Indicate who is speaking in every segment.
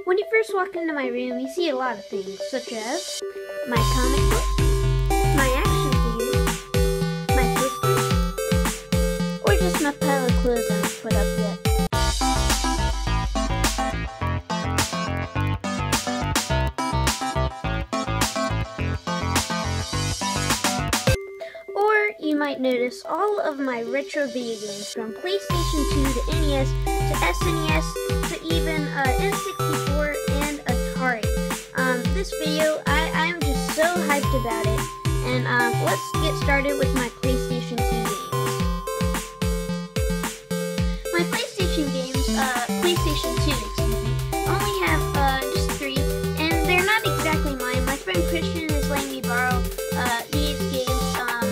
Speaker 1: When you first walk into my room, you see a lot of things, such as my comic books, my action figures, my posters, or just my pile of clothes I haven't put up yet. Or you might notice all of my retro video games, from PlayStation 2 to NES to SNES to even N64 and Atari. This video, I'm just so hyped about it, and let's get started with my PlayStation 2 games. My PlayStation games, PlayStation 2, excuse me, only have just 3, and they're not exactly mine. My friend Christian is letting me borrow these games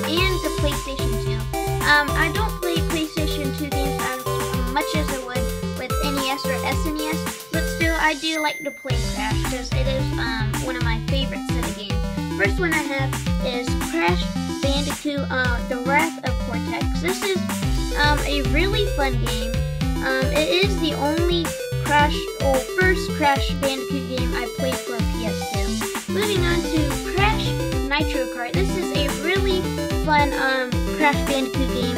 Speaker 1: and the PlayStation 2. I don't play PlayStation 2 games as much as I would with NES or SNES, but still I do like to play Crash because it is one of my favorite set of games. First one I have is Crash Bandicoot, The Wrath of Cortex. This is a really fun game. It is the only first Crash Bandicoot game I played for a PS2. Moving on to Crash Nitro Kart. This is a really fun Crash Bandicoot game.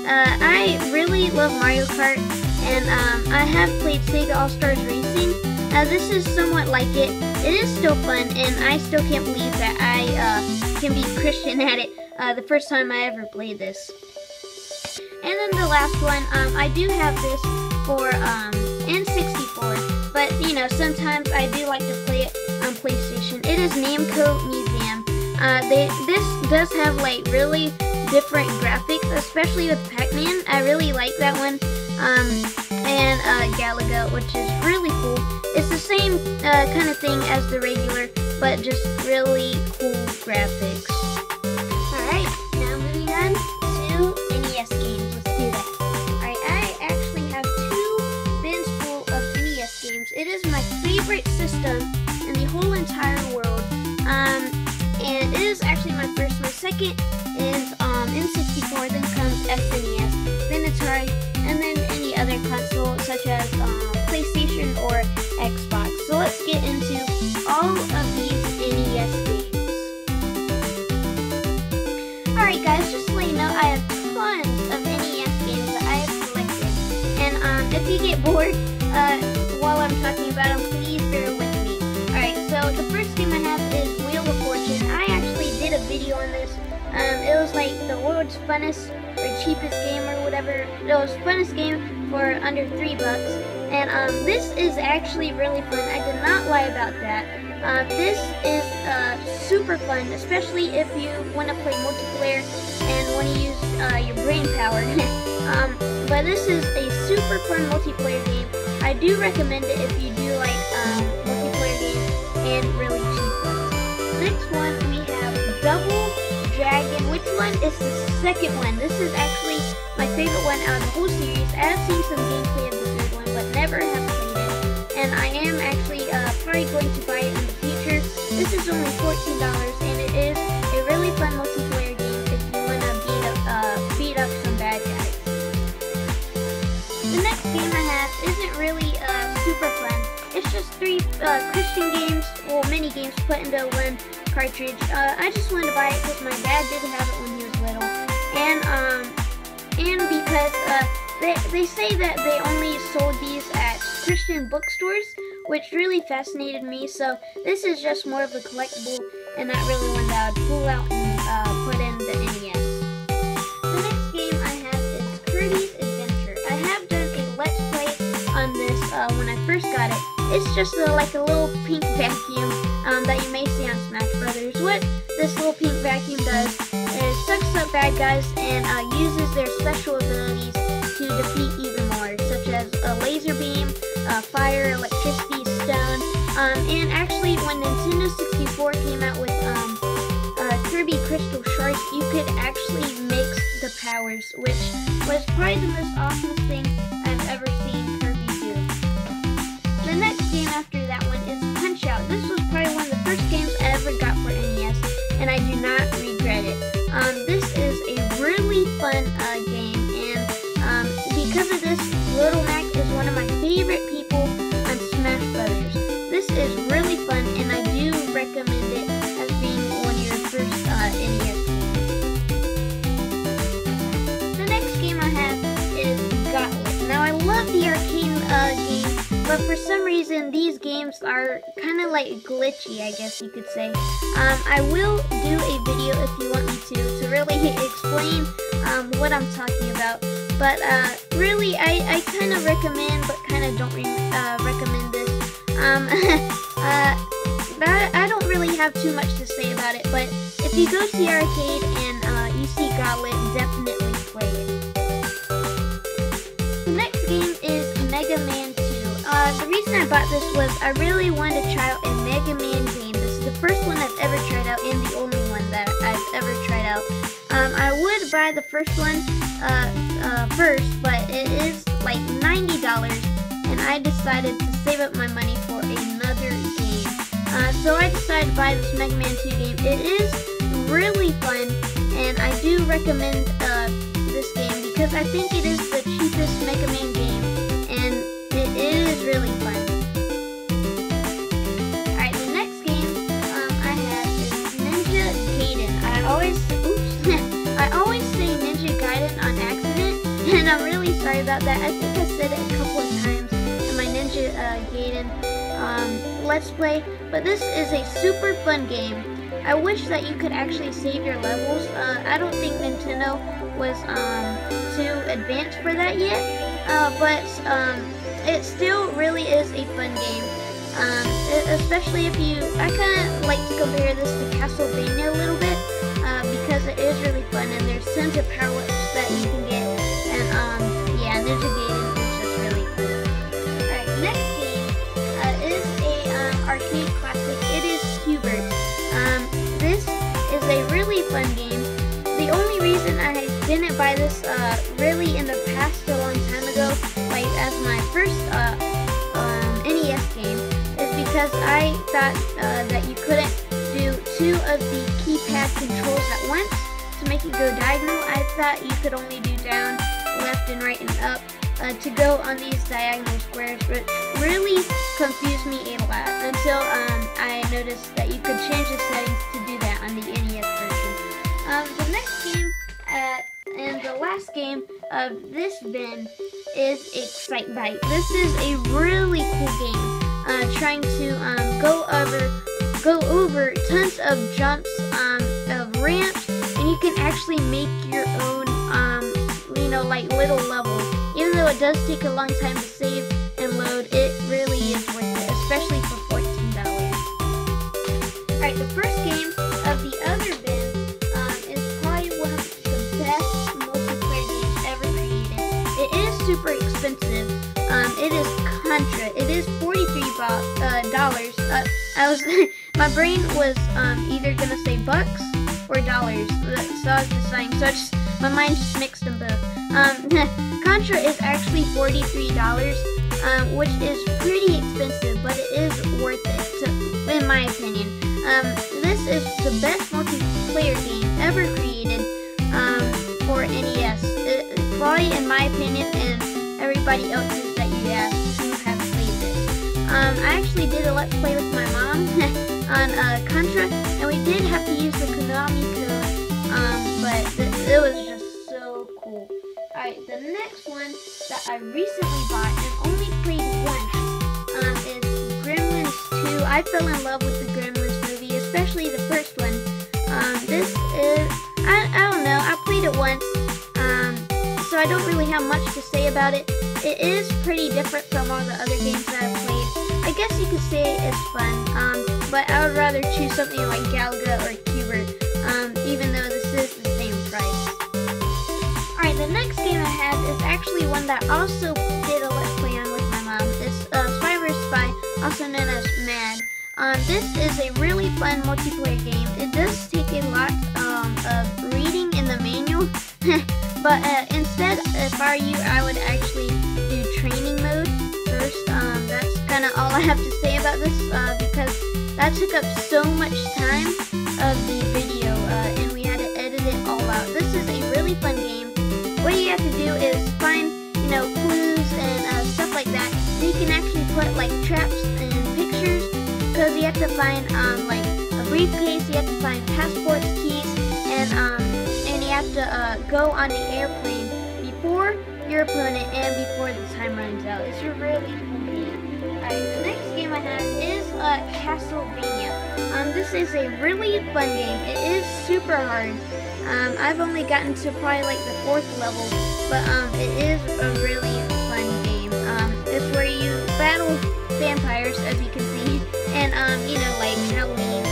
Speaker 1: I really love Mario Kart, and I have played Sega All-Stars Racing. This is somewhat like it. It is still fun, and I still can't believe that I can be Christian at it the first time I ever played this. And then the last one, I do have this for N64, but you know, sometimes I do like to play it on PlayStation. It is Namco Museum. This does have like really different graphics, especially with Pac-Man. I really like that one. And Galaga, which is really cool. It's the same kind of thing as the regular, but just really cool graphics. Alright, now moving on to NES games. Let's do that. Alright, I actually have 2 bins full of NES games. It is my favorite system in the whole entire world. And it is actually my first. My second is N64, then comes SNES, then Atari, and then any other console such as PlayStation or Xbox. So let's get into all of these NES games. Alright guys, just to let you know, I have tons of NES games that I have collected. And if you get bored while I'm talking about them, please bear with me. Alright, so the first game I have is Wheel of Fortune. I actually did a video on this. It was like the world's funnest or cheapest game or whatever. It was funnest game for under $3. And this is actually really fun. I did not lie about that. This is super fun, especially if you want to play multiplayer and want to use your brain power. But this is a super fun multiplayer game. I do recommend it if you do like multiplayer games and really cheap ones. Next one we have Double Dragon. Which one is the second one? This is actually my favorite one out of the whole series. I have seen some gameplay of the third one, but never have played it. And I am actually probably going to buy it in the future. This is only $14, and it is a really fun multiplayer game if you want to beat up some bad guys. The next game I have isn't really super fun. It's just 3 Christian games, well, mini games put into one cartridge. I just wanted to buy it because my dad did have it when he was little, and because they say that they only sold these at Christian bookstores, which really fascinated me. So this is just more of a collectible and not really one that I would pull out and put in the NES. The next game I have is Kirby's Adventure. I have done a Let's Play on this when I first got it. It's just like a little pink vacuum that you may see on Smash Brothers. What this little pink vacuum does is sucks up bad guys and uses their special abilities to defeat even more, such as a laser beam, fire, electricity, stone. And actually, when Nintendo 64 came out with Kirby Crystal Shards, you could actually mix the powers, which was probably the most awesome thing I've ever seen Kirby do. The next game after that one is Punch-Out! This was probably one of the first games I ever got for NES, and I do not regret it. This is a really fun game, and because of this, Little Mac is one of my favorite people on Smash Brothers. for some reason these games are kind of like glitchy, I guess you could say. I will do a video if you want me to really explain what I'm talking about. But really, I kind of recommend, but kind of don't recommend this. I don't really have too much to say about it, but if you go to the arcade and you see Gauntlet, definitely play it. The next game is Mega Man 2. The reason I bought this was I really wanted to try out a Mega Man game. This is the first one I've ever tried out and the only one that I've ever tried out. I would buy the first one first, but it is like $90, and I decided to save up my money for another game. So I decided to buy this Mega Man 2 game. It is really fun, and I do recommend this game because I think it is the cheapest Mega Man game, and it is really fun. Alright, the next game I have is Ninja Gaiden. I always say Ninja Gaiden on accident, and I'm really sorry about that. I think I said it a couple of times in my Ninja Gaiden Let's Play, but this is a super fun game. I wish that you could actually save your levels. I don't think Nintendo was too advanced for that yet, but it still really is a fun game. Especially if you, I kind of like to compare this to Castlevania a little bit, because it is really fun and there's tons of power-ups that you can get, and yeah, Ninja Gaiden is just really cool. Alright, next game is a arcade classic. It is Q*bert. This is a really fun game. The only reason I didn't buy this really in the past a long time ago, like as my first NES game, is because I thought that you couldn't do two of the keypad controls at once to make it go diagonal. I thought you could only do down, left, and right, and up to go on these diagonal squares, which really confused me a lot until I noticed that you could change the settings to do that on the NES version. The next game and the last game of this bin is Excitebike. This is a really cool game, trying to go over tons of jumps, of ramps, and you can actually make your own, like little levels. Even though it does take a long time to save and load, it really is worth it, especially for $14. Alright, the first game of the other bin is probably one of the best multiplayer games ever created. It is super expensive. It is Contra. It is $43. My brain was either gonna say bucks or dollars, so I was deciding. So my mind just mixed them both. Contra is actually $43, which is pretty expensive, but it is worth it, in my opinion. This is the best multiplayer game ever created for NES. Probably, in my opinion, and everybody else's that you ask who have played this. I actually did a Let's Play with my mom on Contra, and we did have to use the Konami code, but it was just so cool. Alright, the next one that I recently bought and only played once is Gremlins 2. I fell in love with the Gremlins movie, especially the first one. This is, I don't know, I played it once, so I don't really have much to say about it. It is pretty different from all the other games that I've played. I guess you could say it's fun, but I would rather choose something like Galaga or Q*bert, even though this is the same price. Alright, the next game I have is actually one that I also did a Let's Play on with my mom. It's Spy vs. Spy, also known as MAD. This is a really fun multiplayer game. It does take a lot of reading in the manual, but instead, if I were you, I would actually do training mode first. That's kind of all I have to say about this, because that took up so much time of the video, and we had to edit it all out. This is a really fun game. What you have to do is find, clues and stuff like that. And you can actually put like traps and pictures, because you have to find like a briefcase, you have to find passports, keys, and you have to go on the airplane before your opponent and before the time runs out. It's a really cool game. Castlevania. This is a really fun game. It is super hard. I've only gotten to probably like the 4th level, but it is a really fun game. It's where you battle vampires, as you can see, and you know, like Halloween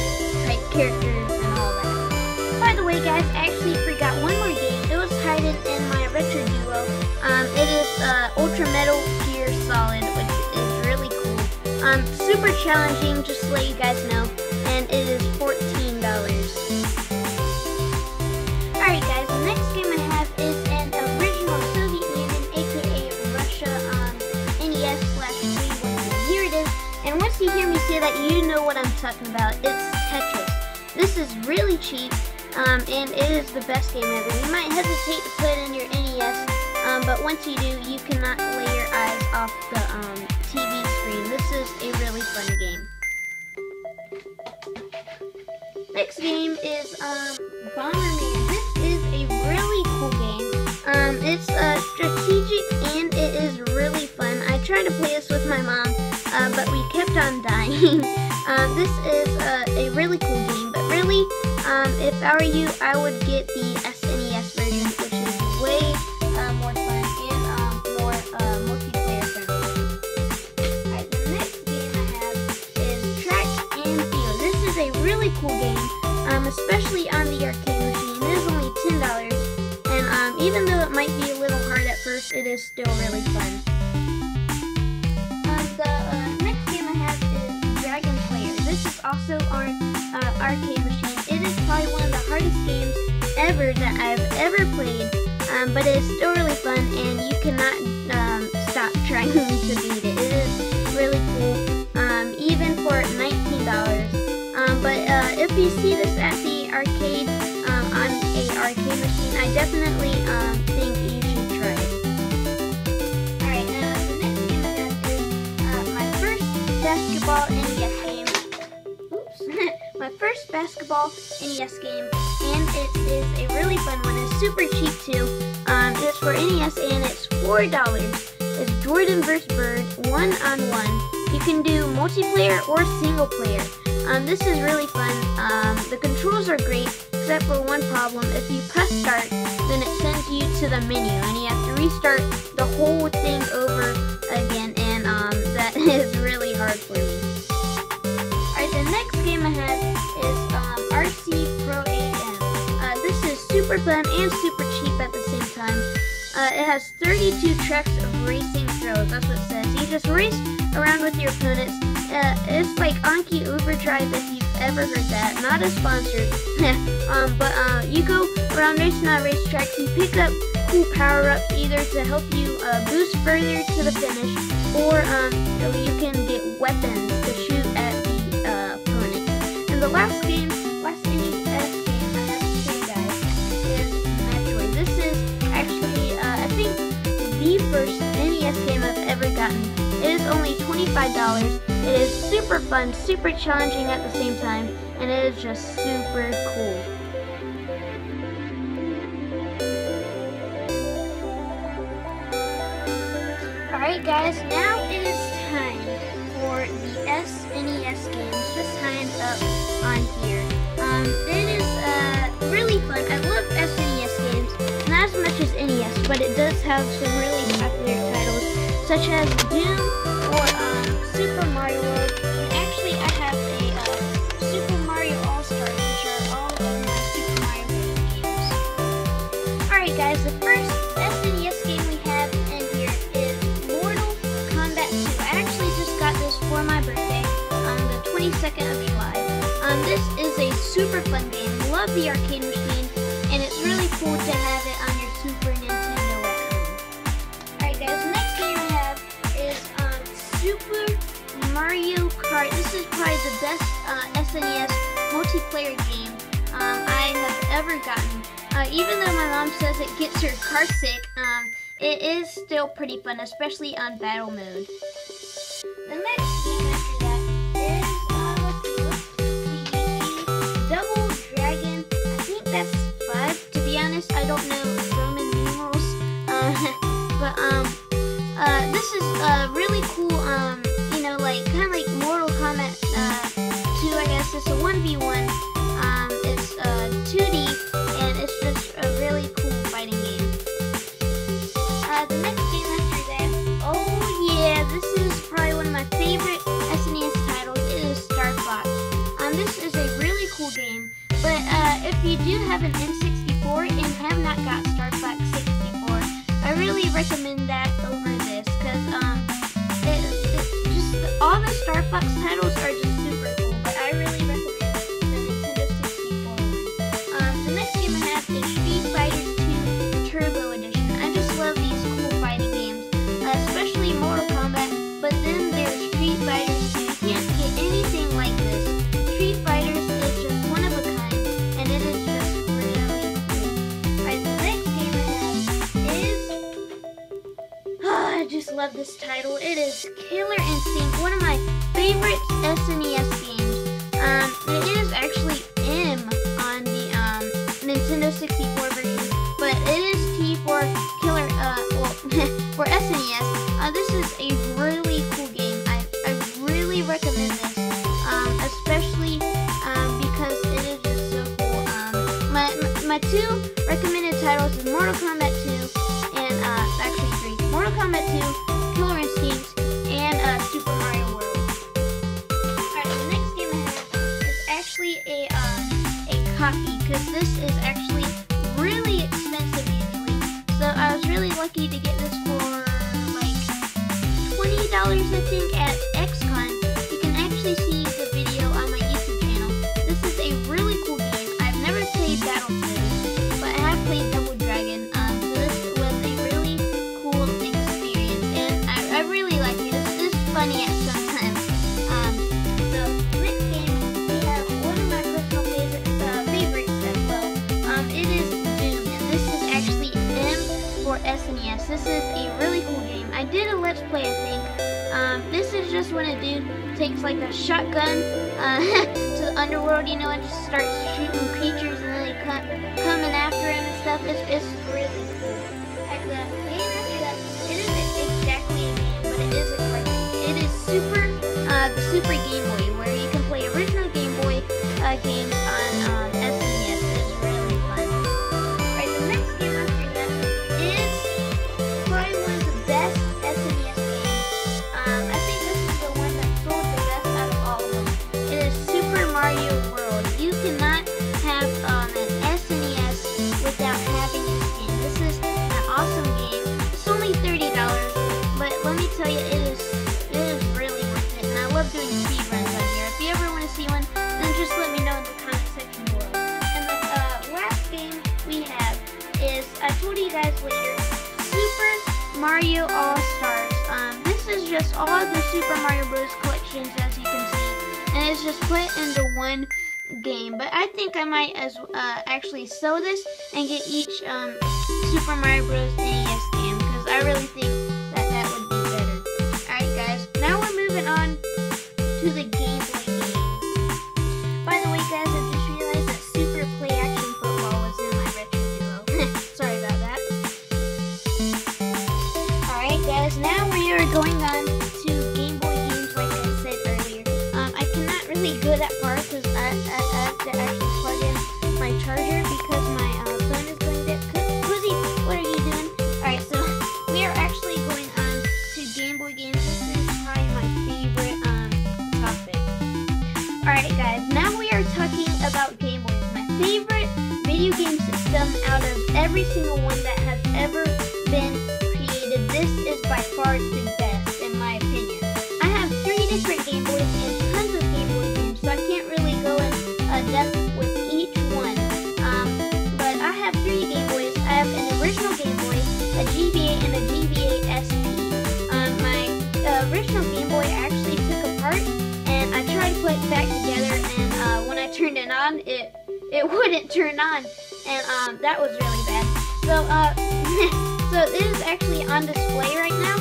Speaker 1: type characters and all that. By the way, guys, I actually forgot one more game. It was hidden in my retro duo. It is Ultra Metal Gear Solid, which is really cool. Super challenging, just to let you guys know, and it is $14. Alright guys, the next game I have is an original Soviet Union, aka Russia, NES/311. Here it is, and once you hear me say that, you know what I'm talking about. It's Tetris. This is really cheap, and it is the best game ever. You might hesitate to put it in your NES, but once you do, you cannot lay your eyes off the TV screen. This is a really fun game. Next game is Bomberman. This is a really cool game. It's strategic and it is really fun. I tried to play this with my mom, but we kept on dying. This is a really cool game, but really, if I were you, I would get the SNES version, which is way more fun and more multiplayer friendly. Alright, the next game I have is Track and Field. This is a really cool game, especially on the arcade machine. It is only $10, and even though it might be a little hard at first, it is still really fun. The next game I have is Dragon Slayer. This is also on arcade machine. It is probably one of the hardest games ever that I've ever played, but it is still really fun, and you cannot stop trying to beat it. It is really cool, even for $19. But if you see this at the arcade, on a arcade machine, I definitely think you should try it. Alright, the next game I have is my first basketball NES game. Oops. My first basketball NES game, and it is a really fun one. It's super cheap too. It's for NES and it's $4. It's Jordan vs. Bird, 1-on-1. You can do multiplayer or single player. This is really fun. The controls are great, except for one problem. If you press start, then it sends you to the menu, and you have to restart the whole thing over again, and that is really hard for me. Alright, the next game I have is RC Pro AM. This is super fun and super cheap at the same time. It has 32 tracks of racing throws, that's what it says. You just race around with your opponents. It's like Anki Overdrive, if you've ever heard that. Not a sponsor. But you go around racing on racetracks, you pick up cool power-ups either to help you boost further to the finish, or you can get weapons to shoot at the opponent. And the last NES game I have to show you guys is Metroid. This is actually, I think, the first NES game I've ever gotten. It is only $25. It is super fun, super challenging at the same time, and it is just super cool. Alright guys, now it is time for the SNES games, just kind up on here. It is really fun. I love SNES games, not as much as NES, but it does have some really popular titles, such as Doom or Super Mario World. And actually, I have a Super Mario All-Stars, which are all of my Super Mario games. Alright guys, the first SNES game we have in here is Mortal Kombat 2. I actually just got this for my birthday on the 22nd of July. This is a super fun game. Love the arcade machine, and it's really cool to have it on your Super Nintendo at home. Alright guys, the next game I have is Super Mario Kart. This is probably the best SNES multiplayer game I have ever gotten. Even though my mom says it gets her car sick, it is still pretty fun, especially on battle mode. The next game after that is, the Double Dragon. I think that's 5. To be honest, I don't know Roman numerals. But this is really cool. You know, like kind of like Mortal Kombat if you do have an N64 and have not got Star Fox 64, I really recommend that over this, because all the Star Fox titles are just super cool, but I really recommend the Nintendo 64 one. The next game I have is Street Fighter 2 Turbo Edition. I just love these cool fighting games, especially Mortal Kombat, but then there's Street Fighter 2. You can't get anything like this. Street Fighters is just one of a kind, and it is just really cool. Alright, the next game I have is... I just love this title. It is Killer Instinct, one of my favorite SNES games. It is actually M on the Nintendo 64 version, but it is T for Killer, for SNES. This is a really cool game. I really recommend this, especially because it is just so cool. My two recommended titles is Mortal Kombat 2 and actually 3. Mortal Kombat 2, Killer Instinct, and Super Mario World. Alright, the next game I have is actually a copy, because this is actually really expensive usually. So I was really lucky to get this for like $20, I think, at XCon. You can actually see the video on my YouTube channel. This is a really cool game. I've never played Battletoads, but I have played Double Dragon. So this was a really cool experience, and I really like it. It's funny at some times. So next game, we have one of my personal favorites as well. It is Doom, and this is actually M for SNES. This is a really cool game. I did a Let's Play, I think. This is just when a dude takes like a shotgun to the underworld, you know, and just starts shooting creatures, and then they coming after him and stuff. It's really cool. Like the game after that, it isn't exactly a game, but it is a cartoon. It is the Super Game Boy, where you can play original Game Boy games on SNES. It's really fun. Alright, the next game after that is probably one of the best SNES games. I think this is the one that sold the best out of all of them. It is Super Mario World. You cannot have an SNES without having this game. This is an awesome game. It's only $30, but let me tell you, it is really worth it. And I love doing speedruns on here. If you ever want to see one, then just let me know in the comment section below. And the last game we have is, I told you guys later, Super Mario All-Stars. This is just all of the Super Mario Bros. Collections, as you can see, and it's just put into one game. But I think I might actually sell this and get each Super Mario Bros. NES game, because I really think that would be better. Alright guys, now we're moving on to the Game Boy games. By the way guys, I just realized that Super Play Action Football was in my retro duo. Sorry about that. Alright guys, now we are going on to Game Boy games, like I said earlier. I cannot really go that far because I have to actually plug in my charger because my phone is going dead. Cozy, what are you doing? Alright, so we are actually going on to Game Boy games. This is probably my favorite topic. Alright guys, now we are talking about Game Boys. My favorite video game system out of every single one that has ever been created. This is by far the best, in my opinion. I have 3 different Game Boys and tons of Game Boy games, so I can't really go in depth with each one. But I have 3 Game Boys. I have an original Game Boy, a GBA, and a GBA SP. My original Game Boy I actually took apart, and I tried to put it back together, and when I turned it on, it wouldn't turn on, and that was really bad. So so it is actually on display right now,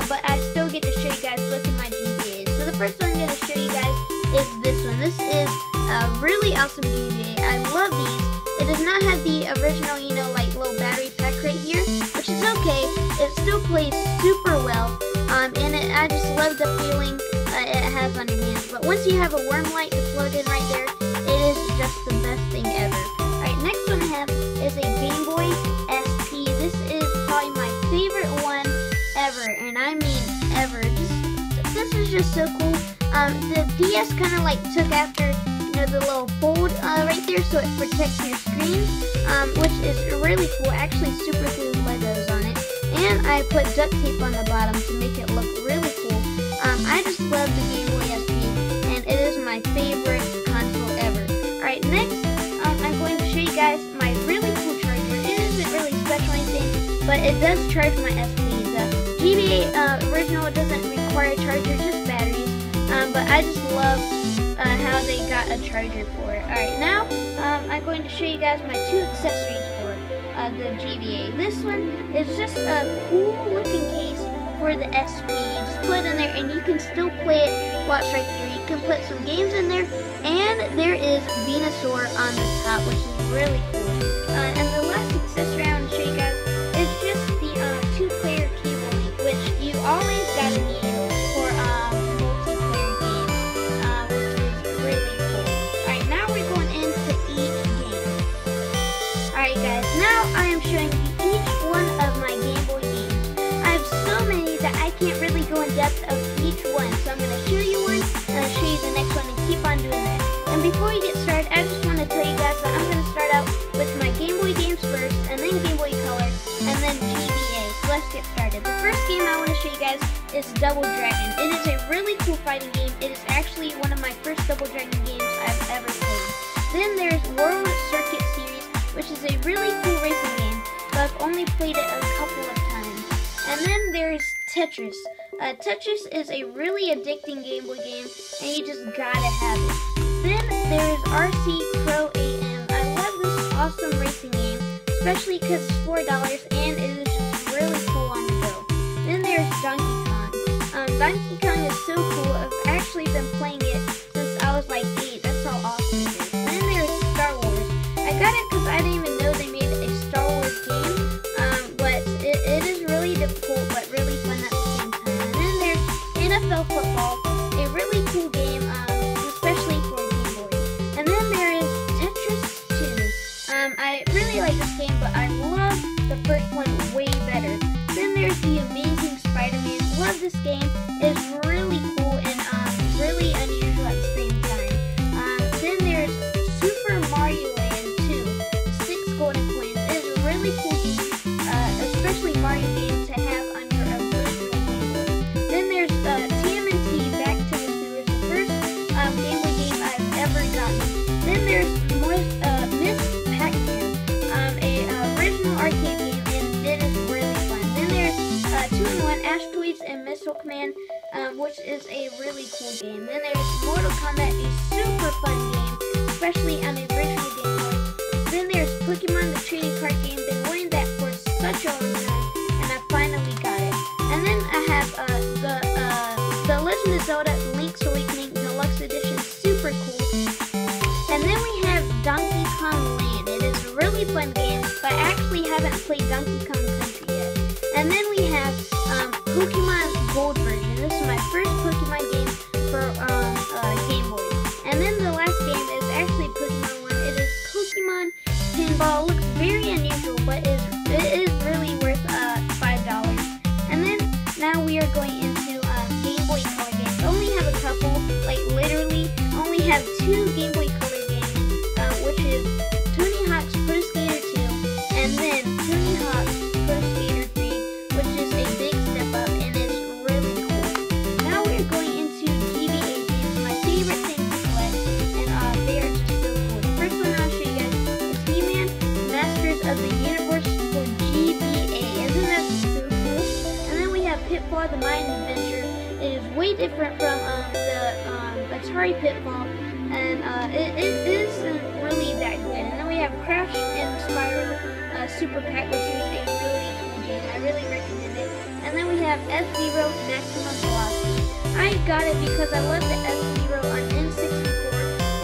Speaker 1: but I still get to show you guys both of my GBAs. So the first one I'm going to show you guys is this one. This is a really awesome GBA. I love these. It does not have the original, you know, like little battery pack right here, which is okay. It still plays super well, and I just love the feeling it has on your hands. But once you have a worm light to plug in right there, it is just the best thing ever. Alright, next one I have is a Game Boy SP. This is probably my favorite one ever, and I mean ever. This is just so cool. The DS kind of like took after the little fold right there, so it protects your screen, which is really cool. Actually, super cool Legos on it. And I put duct tape on the bottom to make it look really cool. I just love the Game Boy SP, and it is my favorite console ever. Alright, next, I'm going to show you guys my really cool charger. It isn't really special or anything, but it does charge my SP. The GBA original doesn't require a charger, just batteries. But I just love how they got a charger for it. Alright, now I'm going to show you guys my two accessories for the GBA. This one is just a cool looking case for the SP. You just put it in there and you can still play it while it's right there. You can put some games in there, and there is Venusaur on the top, which is really cool. And the last accessory I want to show you guys is just the two-player cable link, which you always gotta need for multiplayer games, which is really cool. Alright, now we're going into each game. Alright guys, now I am showing you each one of my Game Boy games. I have so many that I can't really go in depth of each one, so I'm going to show you one, and I'll show you the next one, and keep on doing that. And before we get started, I just want to tell you guys that I'm going to start out with my Game Boy games first, and then Game Boy Color, and then GBA. So let's get started. The first game I want to show you guys is Double Dragon. It is a really cool fighting game. It is actually one of my first Double Dragon games I've ever played. Then there's World Circuit Series, which is a really cool racing game, but I've only played it a couple of times. And then there's Tetris. Tetris is a really addicting Game Boy game, and you just gotta have it. Then there's RC Pro AM. I love this awesome racing game, especially because it's $4 and it is just really cool on the go. Then there's Donkey Kong. Donkey Kong is so cool. I've actually been playing it since I was like 8. That's how awesome it is. Then there's Star Wars. I got it because I didn't even know they made a Star Wars game, but it is really difficult but really fun at the same time. And then there's NFL Football, a really cool game, especially for Game Boy. And then there is Tetris 2. I really like this game, but I love the first one way better. Then there's The Amazing Spider-Man. Love this game. It's really cool and really unusual at the same time. Then there's Super Mario Land 2, 6 golden coins. It is a really cool game, especially Mario game to have on your original Game Boy. Then there's TMNT Back to the Sewers, the first Game Boy game I've ever gotten. Then there's Miss Pac-Man, a original arcade game, and it is really fun. Then there's 2-in-1 Asteroids and Missile Command, which is a really cool game. Then there's Mortal Kombat, a super fun game, especially on the original Game Boy. Then there's Pokemon the Trading Card Game. Been wanting that for such a long time, and I finally got it. And then I have the Legend of Zelda Link's Awakening Deluxe Edition, super cool. And then we have Donkey Kong Land. It is a really fun game, but I actually haven't played Donkey Kong Country yet. And then we have Pokemon Gold version. This is my first Pokemon game for Game Boy. And then the last game is actually Pokemon 1. It is Pokemon Pinball. Looks very unusual, but it is really worth $5. And then now we are going into Game Boy Color games. I only have a couple, like literally only have 2 Game Boy Color games, which is Tony Hawk's Pro Skater 2 and then Tony Hawk's Pro Skater 3, which is a big step up and is really cool. Now we're going into GBA games, my favorite thing to collect, and they are just so cool. The first one I'll show you guys is He-Man Masters of the Universe for GBA. Isn't that so cool? And then we have Pitfall the Mayan Adventure. It is way different from the Atari Pitfall, and it isn't really that good. And then we have Crash and Spyro Super Pack, which is a really cool game. I really recommend it. And then we have F-Zero Maximum Velocity. I got it because I love the F-Zero on N64,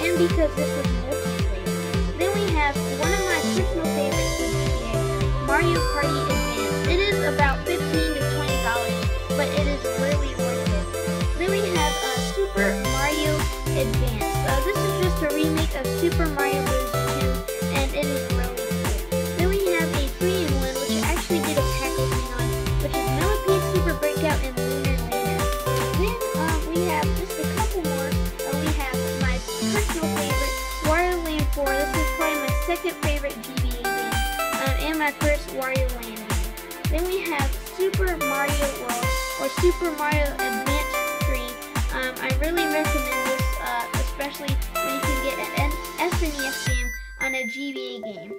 Speaker 1: and because this was multiplayer. Then we have one of my personal favorites from GBA, Mario Party Advance. It is about $15 to $20, but it is really worth it. Then we have Super Mario Advance. This is just a remake of Super Mario Bros. 2, and it is really cool. Then we have a 3-in-1, which I actually did a pack opening on, which is Millipede Super Breakout and Lunar Lander. Then we have just a couple more. We have my personal favorite, my first Wario Land game. Then we have Super Mario World or Super Mario Advance 3. I really recommend this, especially when you can get an SNES game on a GBA game.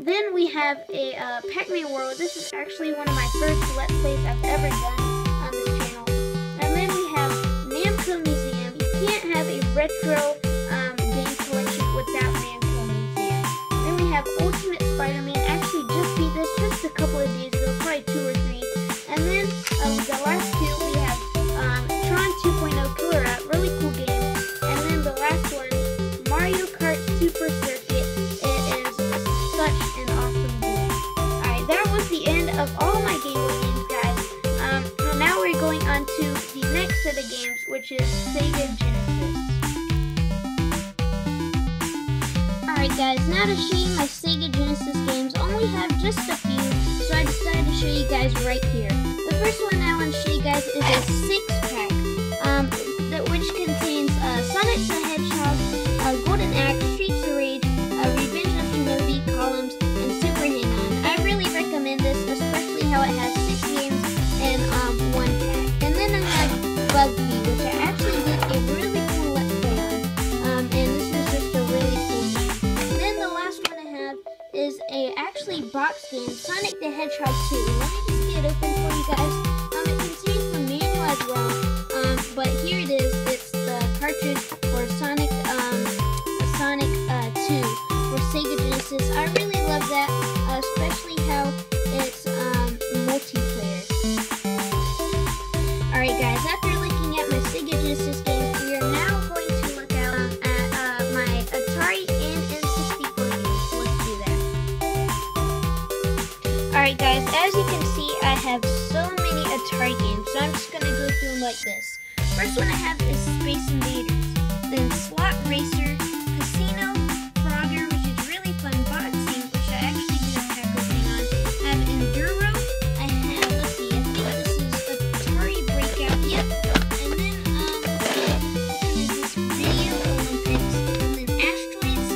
Speaker 1: Then we have a Pac-Man World. This is actually one of my first Let's Plays I've ever done on this channel. And then we have Namco Museum. You can't have a retro game collection without Namco Museum. Then we have Ultimate Spider-Man. Actually just beat this just a couple of days ago, probably 2 or 3. And then the last two we have Tron 2.0 Killer App, really cool game. And then the last one, Mario Kart Super Circuit. It is such an awesome game. Alright, that was the end of all my Game Boy games, guys. So now we're going on to the next set of games, which is Sega Genesis. Alright guys, now to show you my Sega Genesis games, only have just a few, so I decided to show you guys right here. The first one I want to show you guys is a 6-pack, which contains Sonic the Hedgehog, Golden Axe, Streets of Rage, Revenge of Shinobi, Columns, and Super Hang-On. I really recommend this, especially how it has 6 games in 1 pack. And then I have Bugby, which I actually did a really cool Let's Play on, and this is just a really cool game. And then the last one I have is a actually box game, Sonic the Hedgehog 2. Let me just get it open for you guys. It contains the manual as well, but here it is. It's the cartridge for Sonic 2 for Sega Genesis. I really love that, especially how it's multiplayer. Alright guys, after looking at my Sega Genesis games, we are now going to look at my Atari and N64 games. So let's do that. Alright guys, as you can see, I have so many Atari games, so I'm just going to go through them like this. First one I have is Space Invaders, then Slot Racer, Casino, Frogger, which is really fun, Boxing, which I actually did a pack opening on. I have Enduro, I have, let's see, I think this is Atari Breakout, yep, and then, this is Video Olympics, and then Asteroids,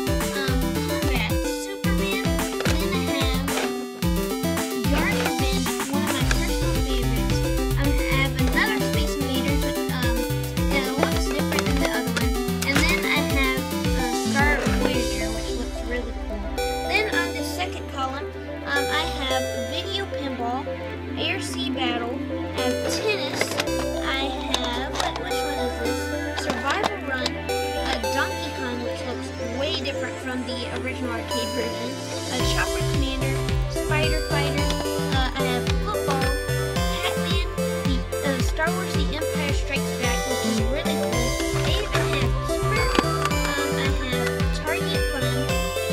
Speaker 1: Combat Superman, then I have Yard Revenge, one of my personal favorites. I have another Space Invaders, which looks different than the other one. And then I have Star Voyager, which looks really cool. Then on the second column, I have Video Pinball, Air Sea Battle, I have Tennis, I have, which one is this? Survival Run, Donkey Kong, which looks way different from the original arcade version, Chopper Commander, Spider Fighter, I have Football, Pac-Man, the Star Wars The Empire Strikes Back, which is really cool. I even have Keeper, I have Target Fun,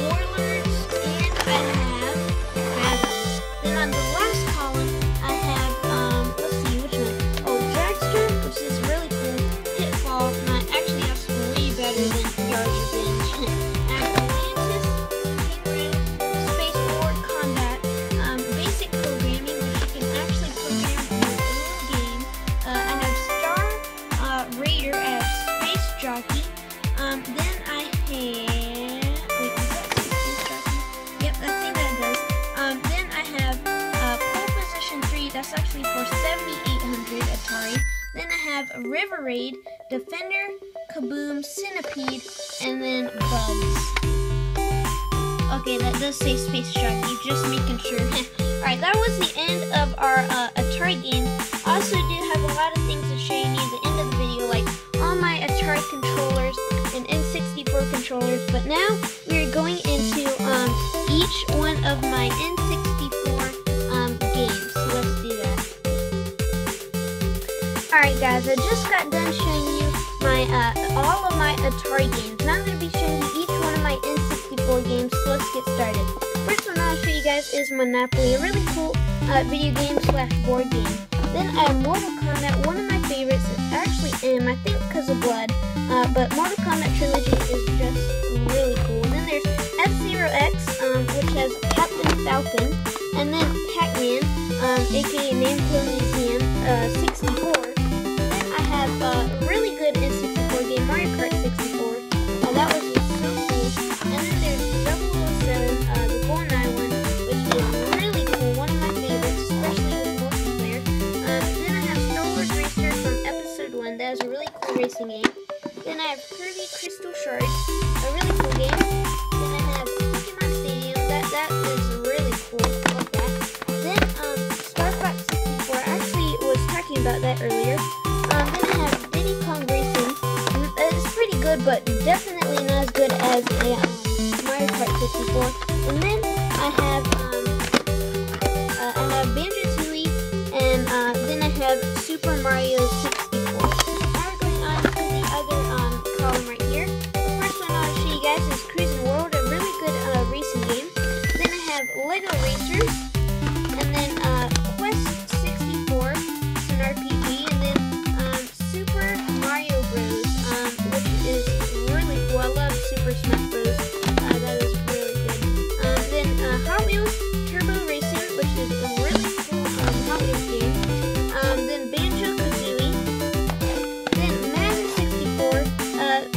Speaker 1: Warlords, and I have Battles. Then on the last column, I have, let's see, which one? Oh, Dragster, which is really cool. Pitfall, actually that's way better than Yard Revenge. I have Atlantis, Penguin, Space War, Combat, Basic Programming, which you can actually program your own game. I have Star Raider, I have Space Jockey. Then I have, wait, does that say Space Jockey? Yep, I think that does. Then I have Pole Position 3, that's actually for 7800 Atari. Then I have River Raid, Defender, Kaboom, Centipede, and then Bugs. Okay, that does say Space Jockey, just making sure. Alright, that was the end of our Atari games. I also do have a lot of things to show you near the end of the video, like all my Atari controllers and N64 controllers. But now we're going into each one of my N64 games. So let's do that. Alright guys, I just got done showing you my all of my Atari games. Now I'm going to be showing you each one of my N64 games, so let's get started. First one I'll show you guys is Monopoly, a really cool video game / board game. Then I have Mortal Kombat, one of my favorites. It's actually M, I think because of blood, but Mortal Kombat Trilogy is just really cool. Then there's F-Zero X, which has Captain Falcon, and then Pac-Man, aka Namco Museum 64. Then I have a really good N64 game, Mario Kart 64. That was just so cool. And then there's 007, the GoldenEye one, which is Then I have Kirby Crystal Shards, a really cool game. Then I have Pokemon Stadium, that is really cool, I love that. Then Star Fox 64, I actually was talking about that earlier. Then I have Diddy Kong Racing, it's pretty good, but definitely not as good as Mario Kart 64. And then I have Banjo-Tooie, and then I have Super Mario 64. Now we're going on to the other column right here. The first one I'll show you guys is Cruis'n World, a really good racing game. Then I have Lego Racers, and then Quest 64, it's an RPG, and then Super Mario Bros, which is really cool. I love Super Smash Bros. That is really good. Then Hot Wheels Turbo Racing, which is a really cool Hot Wheels game. Then Banjo-Kazooie. Then Madden 64.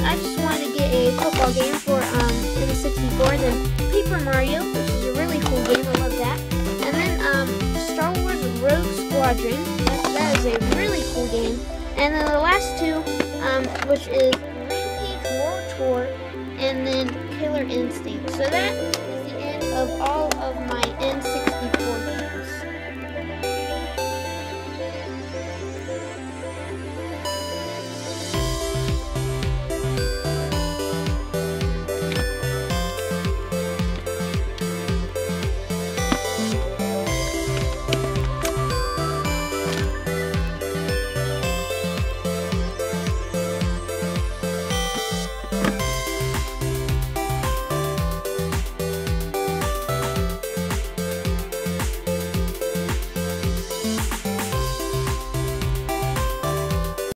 Speaker 1: I just wanted to get a football game for N64. Then Paper Mario, which is a really cool game. I love that. And then Star Wars Rogue Squadron. That is a really cool game. And then the last two, which is Rampage World Tour, and then Killer Instinct. So that is the end of all of my N64